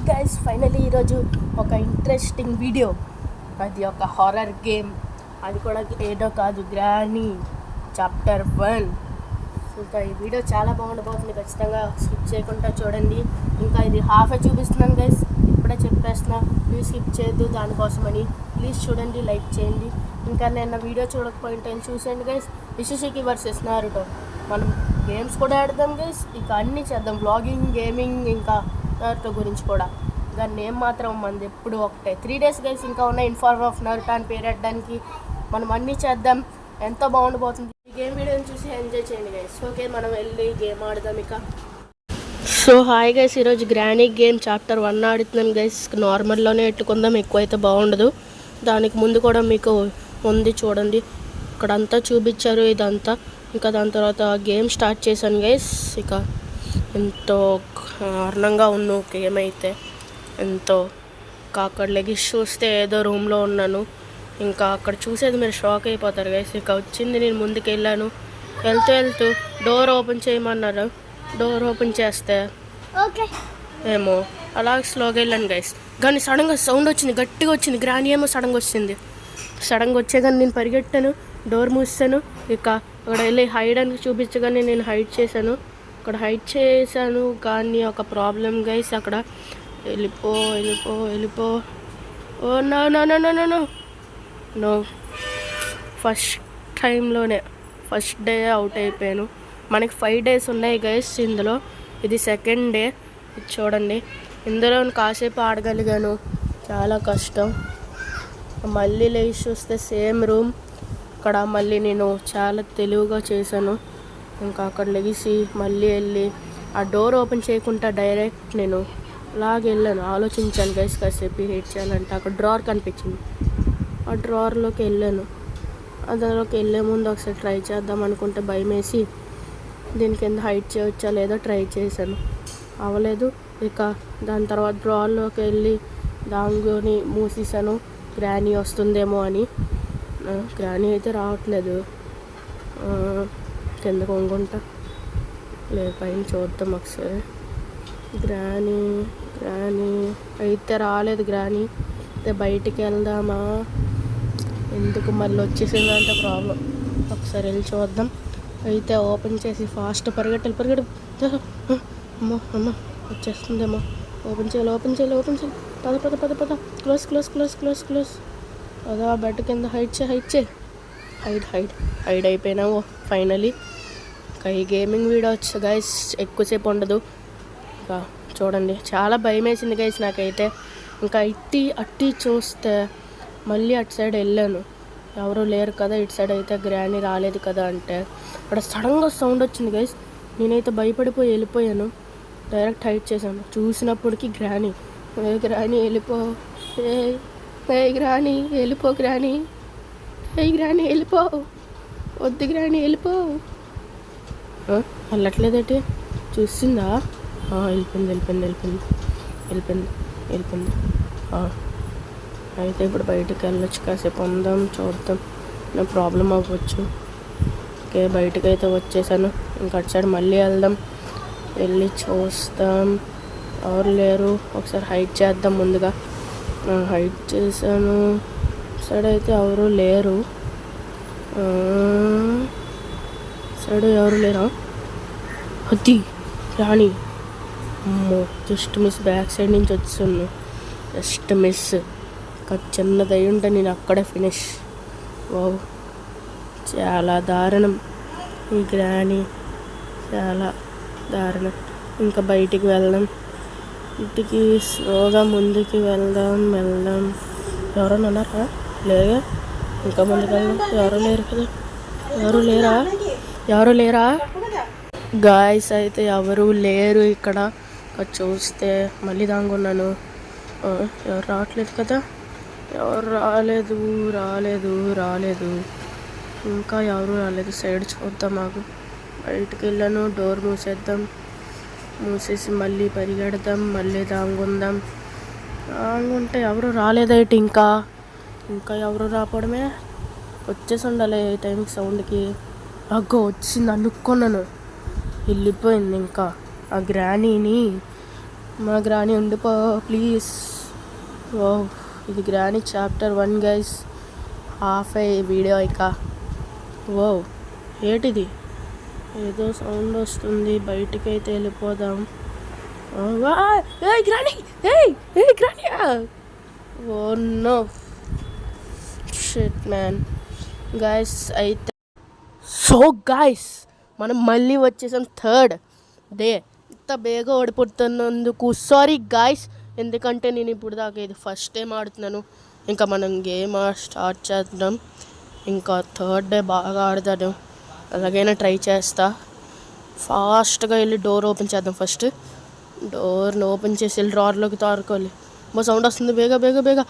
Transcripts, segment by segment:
Guys finally ఈరోజు ఒక interesting video. అది ఒక హారర్ గేమ్. అది కూడా ఏదో కాదు, గ్రానీ చాప్టర్ 1. ఇంకా ఈ వీడియో చాలా బాగుండబోతుంది, ఖచ్చితంగా స్కిప్ చేయకుండా చూడండి. ఇంకా ఇది హాఫే చూపిస్తున్నాను గైస్, ఇప్పుడే చెప్పేస్తున్నా, ప్లీజ్ స్కిప్ చేయొద్దు. దానికోసమని ప్లీజ్ చూడండి, లైక్ చేయండి. ఇంకా నేను వీడియో చూడకపోయింటే చూసేయండి గైస్. ఇషిషికి వర్సెస్ నారుటో. మనం గేమ్స్ కూడా ఆడదాం గైస్, ఇక అన్నీ చేద్దాం, వ్లాగింగ్, గేమింగ్, ఇంకా నారుటో గురించి కూడా. ఇంకా నేమ్ మాత్రం మనది ఎప్పుడు ఒకటే. 3 days గైస్ ఇంకా ఉన్నాయి ఇన్ఫార్మ్ ఆఫ్ నారుటో అని పేరెట్టడానికి. మనం అన్నీ చేద్దాం, ఎంతో బాగుండిపోతుంది. ఈ గేమ్ వీడియోని చూసి ఎంజాయ్ చేయండి గైస్. ఓకే, మనం వెళ్ళి గేమ్ ఆడదాం ఇక. సో హాయ్ గైస్, ఈరోజు గ్రానీ గేమ్ చాప్టర్ 1 ఆడుతున్నాను గైస్. నార్మల్లోనే ఎట్టుకుందాం, ఎక్కువైతే బాగుండదు. దానికి ముందు కూడా మీకు ఉంది చూడండి, ఇక్కడంతా చూపించారు ఇదంతా. ఇంకా దాని తర్వాత గేమ్ స్టార్ట్ చేశాను గైస్. ఇక ఎంతో కారణంగా ఉన్న గేమ్ అయితే ఎంతో. ఇంకా అక్కడ లెగిసి చూస్తే ఏదో రూమ్లో ఉన్నాను. ఇంకా అక్కడ చూసేది మీరు షాక్ అయిపోతారు గైస్. ఇక వచ్చింది, నేను ముందుకు వెళ్ళాను. వెళ్తూ డోర్ ఓపెన్ చేయమన్నారు. డోర్ ఓపెన్ చేస్తే ఏమో అలా స్లోగా వెళ్ళాను గైస్. కానీ సడన్గా సౌండ్ వచ్చింది, గట్టిగా వచ్చింది. గ్రానీ ఏమో సడన్గా వచ్చింది. సడన్గా వచ్చేగానే నేను పరిగెట్టాను, డోర్ మూసాను. ఇక అక్కడ వెళ్ళి హైడ్ అని చూపించగానే నేను హైడ్ చేశాను. అక్కడ హైడ్ చేశాను, కానీ ఒక ప్రాబ్లం గైస్. అక్కడ వెళ్ళిపో. ఓ నో ఫస్ట్ టైంలోనే ఫస్ట్ డే అవుట్ అయిపోయాను. మనకి 5 days ఉన్నాయి గైస్ ఇందులో. ఇది 2nd day. ఇది చూడండి, ఇందులో కాసేపు ఆడగలిగాను, చాలా కష్టం. మళ్ళీ లేచి చూస్తే సేమ్ రూమ్. అక్కడ మళ్ళీ నేను చాలా తెలివిగా చేశాను. ఇంకా అక్కడ లెగిసి మళ్ళీ వెళ్ళి ఆ డోర్ ఓపెన్ చేయకుండా డైరెక్ట్ నేను అలాగే వెళ్ళాను. ఆలోచించాను గైస్ కాసేపు హెయిట్ చేయాలంటే. అక్కడ డ్రావర్ కనిపించింది, ఆ డ్రావర్లోకి వెళ్ళాను. అందులోకి వెళ్ళే ముందు ఒకసారి ట్రై చేద్దాం అనుకుంటే భయం వేసి దీని కింద హైట్ చేయవచ్చా లేదో ట్రై చేశాను, అవ్వలేదు. ఇక దాని తర్వాత డ్రావర్లోకి వెళ్ళి దాంగోని మూసేసాను, గ్రానీ వస్తుందేమో అని. గ్రానీ అయితే రావట్లేదు. కిందకు వంగుంటా, లేదు పైన చూద్దాం ఒకసారి. గ్రానీ అయితే రాలేదు. గ్రానీ అయితే బయటికి వెళ్దామా, ఎందుకు మళ్ళీ వచ్చేసిందంటే ప్రాబ్లం. ఒకసారి వెళ్ళి చూద్దాం. అయితే ఓపెన్ చేసి ఫాస్ట్ పరిగెట్టాలి. అమ్మో వచ్చేస్తుందేమో. ఓపెన్ చేయాలి. పద. క్లోజ్. అదా బెడ్ కింద హైడ్ అయిపోయినావు ఫైనలీ. ఇంకా ఈ గేమింగ్ వీడియో వచ్చి గైస్ ఎక్కువసేపు ఉండదు. ఇంకా చూడండి, చాలా భయం వేసింది గైస్ నాకైతే. ఇంకా అట్టి చూస్తే మళ్ళీ అటు సైడ్ వెళ్ళాను, ఎవరు లేరు కదా. ఇటు సైడ్ అయితే గ్రానీ రాలేదు కదా అంటే అక్కడ సడన్గా సౌండ్ వచ్చింది గైస్. నేనైతే భయపడిపోయి వెళ్ళిపోయాను, డైరెక్ట్ హైట్ చేశాను. చూసినప్పటికీ గ్రానీ వెళ్ళిపో, గ్రానీ వెళ్ళిపో, గ్రానీ వెళ్ళిపో, వద్దు గ్రానీ వెళ్ళిపో. వెళ్ళట్లేదటి, చూసిందా? వెళ్ళిపోయింది. అయితే ఇప్పుడు బయటకు వెళ్ళొచ్చు, కాసేపు ఉందాం, చూద్దాం, నా ప్రాబ్లం అవ్వచ్చు. ఓకే, బయటకు అయితే వచ్చేసాను. ఇంకా అటు సైడ్ మళ్ళీ వెళ్దాం, వెళ్ళి చూస్తాం ఎవరు లేరు. ఒకసారి హైట్ చేద్దాం. ముందుగా హైట్ చేశాను, సైడ్ అయితే ఎవరు లేరు. సైడ్ ఎవరు లేరా? అది రాణి. అమ్మో, జస్ట్ మిస్. బ్యాక్ సైడ్ నుంచి వచ్చాను, జస్ట్ మిస్. చిన్నది అయి ఉంటే నేను అక్కడే ఫినిష్. వావ్, చాలా దారుణం ఈ గ్రానీ, చాలా దారుణం. ఇంకా బయటికి వెళ్దాం, ఇంటికి స్లోగా ముందుకి వెళ్దాం. ఎవరైనా ఉన్నారా? లేదా? ఇంకా ముందుకు వెళ్దాం. ఎవరు లేరు కదా, ఎవరు లేరా గాయస్? అయితే ఎవరు లేరు ఇక్కడ. చూస్తే మళ్ళీ దాంగున్నాను. ఎవరు రావట్లేదు కదా, ఎవరు రాలేదు. ఇంకా ఎవరు రాలేదు. సైడ్ చూద్దాం, మాకు బయటికి వెళ్ళాను. డోర్ మూసేసి మళ్ళీ పరిగెడదాం, మళ్ళీ దాంగుంటే ఎవరు రాలేదేంటి? ఇంకా ఎవరు రావడమే. వచ్చేసి ఉండాలి ఈ టైంకి సౌండ్కి. అగ్గో వచ్చింది, అనుకున్నాను, వెళ్ళిపోయింది. ఇంకా ఆ గ్రానీని మా గ్రాని ఉండిపో ప్లీజ్. ఓ ఇది గ్రాని చాప్టర్ 1 గైస్. హాఫ్ అయ్యే వీడియో ఇక. ఓ ఏంటిది, ఏదో సౌండ్ వస్తుంది, బయటికి అయితే వెళ్ళిపోదాం. Granny granny. Oh no shit man. Guys అయితే సో గైస్ మనం మళ్ళీ వచ్చేసాం థర్డ్ డే. ఇంత బేగా ఓడిపోతున్నందుకు సారీ గైస్. ఎందుకంటే నేను ఇప్పుడు దాకా ఇది ఫస్ట్ టైం ఆడుతున్నాను. ఇంకా మనం గేమ్ స్టార్ట్ చేద్దాం. ఇంకా థర్డ్ డే బాగా ఆడతాను, అలాగైనా ట్రై చేస్తా. ఫాస్ట్గా వెళ్ళి డోర్ ఓపెన్ చేద్దాం. ఫస్ట్ డోర్ని ఓపెన్ చేసి వెళ్ళి డ్రార్లోకి తారుకోవాలి. మా సౌండ్ వస్తుంది, బేగా బేగా బేగా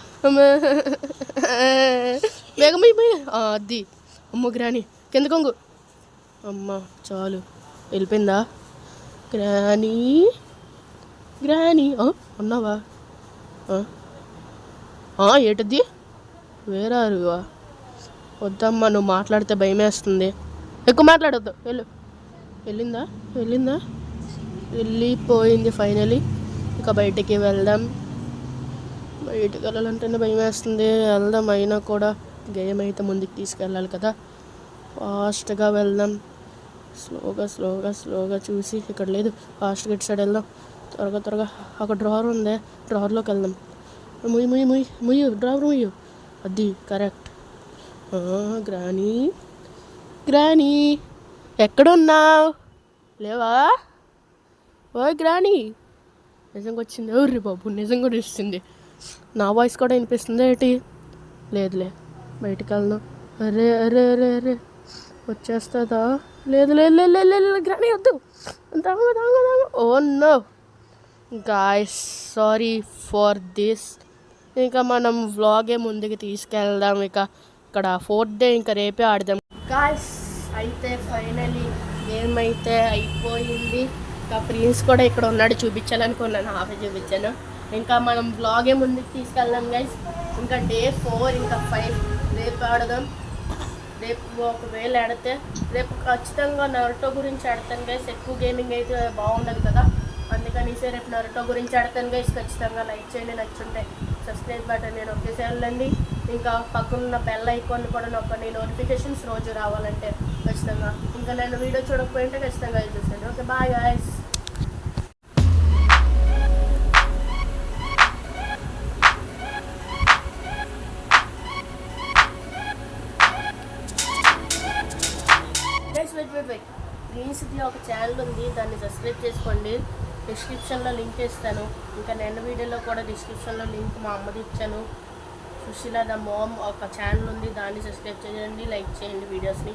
బేగమై అది. అమ్మ గ్రాని కింద కొంగు. అమ్మ చాలు వెళ్ళిపోయిందా గ్రాని? గ్రాని ఉన్నావా? ఏంటది? వేరారువా? వద్దమ్మా, నువ్వు మాట్లాడితే భయం వేస్తుంది. ఎక్కువ మాట్లాడొద్దు. వెళ్ళిందా? వెళ్ళిపోయింది ఫైనలీ. ఇక బయటికి వెళ్దాం. బయటికి వెళ్ళాలంటేనే భయం వేస్తుంది. వెళ్దాం, అయినా కూడా గేమ్ అయితే ముందుకు తీసుకెళ్ళాలి కదా. ఫాస్ట్గా వెళ్దాం. స్లోగా చూసి, ఇక్కడ లేదు, ఫాస్ట్గా ఇటు సైడ్ వెళ్దాం. త్వరగా అక్కడ డ్రావర్ ఉంది, డ్రావర్లోకి వెళ్దాం. ముయ్యు డ్రావర్ ముయ్యు. అది కరెక్ట్. గ్రాని ఎక్కడున్నావు? లేవా? ఓ గ్రాని నిజంగా వచ్చింది. ఎవరి బాబు నిజంగా వచ్చింది. నా వాయిస్ కూడా వినిపిస్తుంది ఏంటి? లేదులే, బయటికి వెళ్దాం. అరే వచ్చేస్తుందా? లేదు గ్రాని వద్దు. Oh no guys, sorry for this. ఇంకా మనం వ్లాగే ముందుకు తీసుకెళ్దాం. ఇక ఇక్కడ 4th డే, ఇంకా రేపే ఆడదాం. గాయ్స్ అయితే ఫైనలీ గేమ్ అయితే అయిపోయింది. ఇంకా ప్రిన్స్ కూడా ఇక్కడ ఉన్నాడు, చూపించాలనుకున్నాను, హాఫే చూపించాను. ఇంకా మనం వ్లాగే ముందుకు తీసుకెళ్దాం గైస్. ఇంకా డే 4 ఇంకా 5 రేపు ఆడదాం. రేపు ఒకవేళ ఆడితే రేపు ఖచ్చితంగా నరుటో గురించి ఆడతాను గైస్. ఎక్కువ గేమింగ్ అయితే బాగుండదు కదా, అందుకని రేపు నరుటో గురించి ఆడతాను గైస్. ఖచ్చితంగా లైక్ చేయండి, నచ్చుంటే సబ్స్క్రైబ్ బటన్ నేను ఒకేసారి వెళ్ళండి. ఇంకా పక్కనున్న బెల్ ఐకాన్ కూడా నొక్కండి, నోటిఫికేషన్స్ రోజు రావాలంటే ఖచ్చితంగా. ఇంకా నేను వీడియో చూడకపోయింటే ఖచ్చితంగా చూసండి. Okay bye guys. వెయిట్ ప్రిన్స్ది ఒక ఛానల్ ఉంది, దాన్ని సబ్స్క్రైబ్ చేసుకోండి. డిస్క్రిప్షన్లో లింక్ ఇస్తాను. ఇంకా నేను వీడియోలో కూడా డిస్క్రిప్షన్లో లింక్ మా అమ్మది ఇచ్చాను. సుశీల ద మామ్ ఒక ఛానల్ ఉంది, దాన్ని సబ్స్క్రైబ్ చేయండి, లైక్ చేయండి వీడియోస్ని.